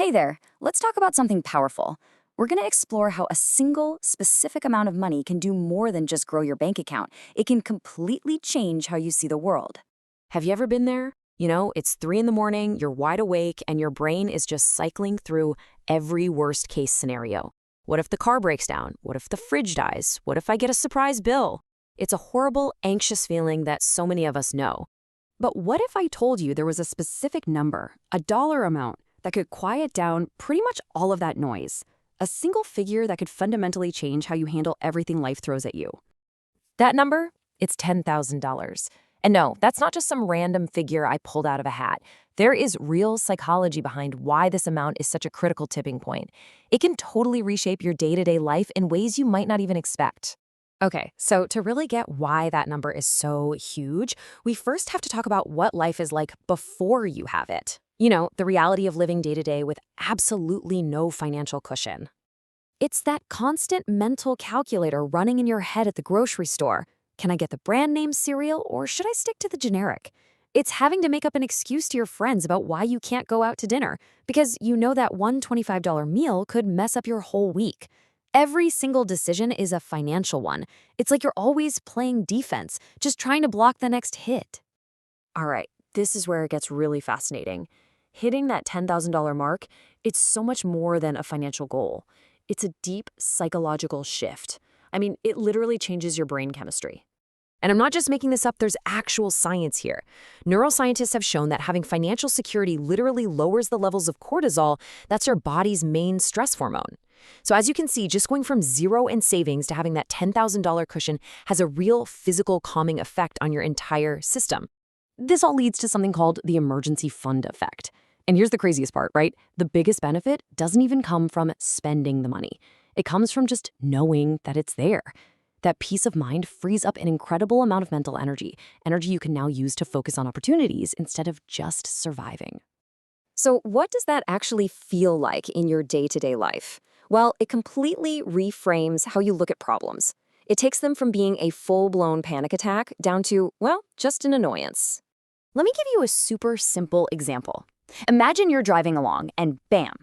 Hey there, let's talk about something powerful. We're going to explore how a single, specific amount of money can do more than just grow your bank account. It can completely change how you see the world. Have you ever been there? It's 3 in the morning, you're wide awake, and your brain is just cycling through every worst case scenario. What if the car breaks down? What if the fridge dies? What if I get a surprise bill? It's a horrible, anxious feeling that so many of us know. But what if I told you there was a specific number, a dollar amount, that could quiet down pretty much all of that noise? A single figure that could fundamentally change how you handle everything life throws at you. That number? It's $10,000. And no, that's not just some random figure I pulled out of a hat. There is real psychology behind why this amount is such a critical tipping point. It can totally reshape your day-to-day life in ways you might not even expect. Okay, so to really get why that number is so huge, we first have to talk about what life is like before you have it. The reality of living day to day with absolutely no financial cushion. It's that constant mental calculator running in your head at the grocery store. Can I get the brand name cereal or should I stick to the generic? It's having to make up an excuse to your friends about why you can't go out to dinner because you know that one $25 meal could mess up your whole week. Every single decision is a financial one. It's like you're always playing defense, just trying to block the next hit. All right, this is where it gets really fascinating. Hitting that $10,000 mark, it's so much more than a financial goal. It's a deep psychological shift. It literally changes your brain chemistry. And I'm not just making this up, there's actual science here. Neuroscientists have shown that having financial security literally lowers the levels of cortisol, that's your body's main stress hormone. So as you can see, just going from zero in savings to having that $10,000 cushion has a real physical calming effect on your entire system. This all leads to something called the emergency fund effect. And here's the craziest part, right? The biggest benefit doesn't even come from spending the money. It comes from just knowing that it's there. That peace of mind frees up an incredible amount of mental energy you can now use to focus on opportunities instead of just surviving. So, what does that actually feel like in your day-to-day life? Well, it completely reframes how you look at problems. It takes them from being a full-blown panic attack down to, well, just an annoyance. Let me give you a super simple example. Imagine you're driving along and bam,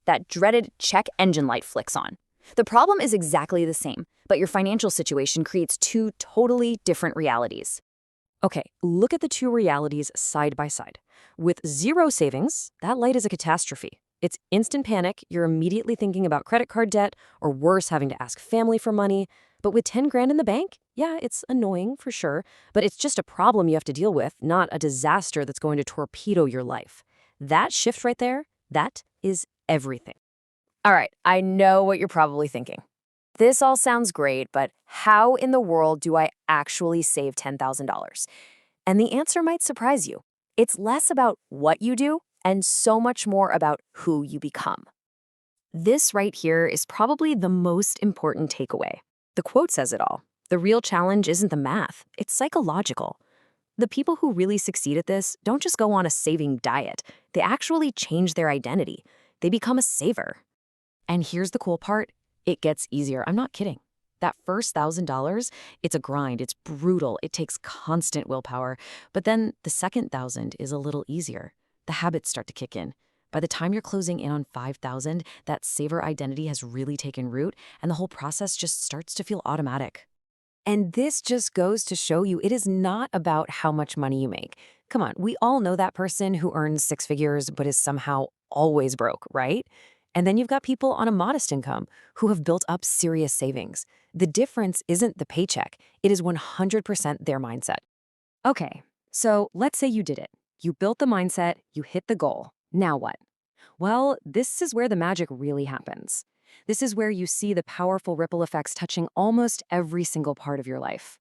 that dreaded check engine light flicks on. The problem is exactly the same, but your financial situation creates two totally different realities. Okay, look at the two realities side by side. With zero savings, that light is a catastrophe. It's instant panic, you're immediately thinking about credit card debt, or worse, having to ask family for money. But with 10 grand in the bank, yeah, it's annoying for sure, but it's just a problem you have to deal with, not a disaster that's going to torpedo your life. That shift right there, that is everything. All right, I know what you're probably thinking. This all sounds great, but how in the world do I actually save $10,000? And the answer might surprise you. It's less about what you do and so much more about who you become. This right here is probably the most important takeaway. The quote says it all. The real challenge isn't the math, it's psychological. The people who really succeed at this don't just go on a saving diet. They actually change their identity. They become a saver. And here's the cool part. It gets easier. I'm not kidding. That first $1,000, it's a grind. It's brutal. It takes constant willpower. But then the second 1,000 is a little easier. The habits start to kick in. By the time you're closing in on 5,000, that saver identity has really taken root, and the whole process just starts to feel automatic. And this just goes to show you it is not about how much money you make. Come on, we all know that person who earns 6 figures but is somehow always broke, right? And then you've got people on a modest income who have built up serious savings. The difference isn't the paycheck. It is 100% their mindset. Okay, so let's say you did it. You built the mindset, you hit the goal. Now what? Well, this is where the magic really happens. This is where you see the powerful ripple effects touching almost every single part of your life.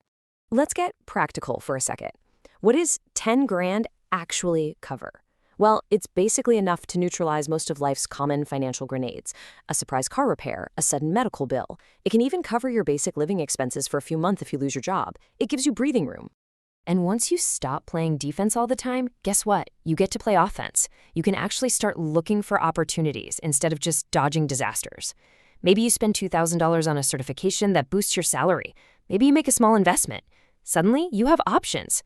Let's get practical for a second. What does 10 grand actually cover? Well, it's basically enough to neutralize most of life's common financial grenades. A surprise car repair, a sudden medical bill. It can even cover your basic living expenses for a few months if you lose your job. It gives you breathing room. And once you stop playing defense all the time, guess what? You get to play offense. You can actually start looking for opportunities instead of just dodging disasters. Maybe you spend $2,000 on a certification that boosts your salary. Maybe you make a small investment. Suddenly, you have options.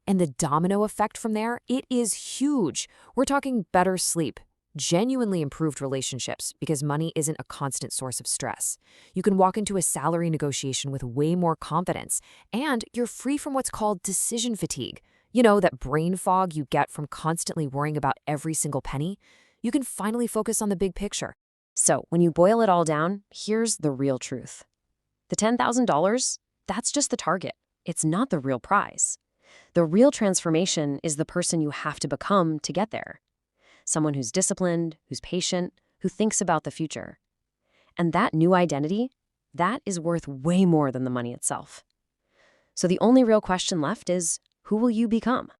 And the domino effect from there, it is huge. We're talking better sleep, genuinely improved relationships because money isn't a constant source of stress. You can walk into a salary negotiation with way more confidence, and you're free from what's called decision fatigue. You know, that brain fog you get from constantly worrying about every single penny? You can finally focus on the big picture. So, when you boil it all down, here's the real truth. The $10,000, that's just the target. It's not the real prize. The real transformation is the person you have to become to get there. Someone who's disciplined, who's patient, who thinks about the future. And that new identity, that is worth way more than the money itself. So the only real question left is, who will you become?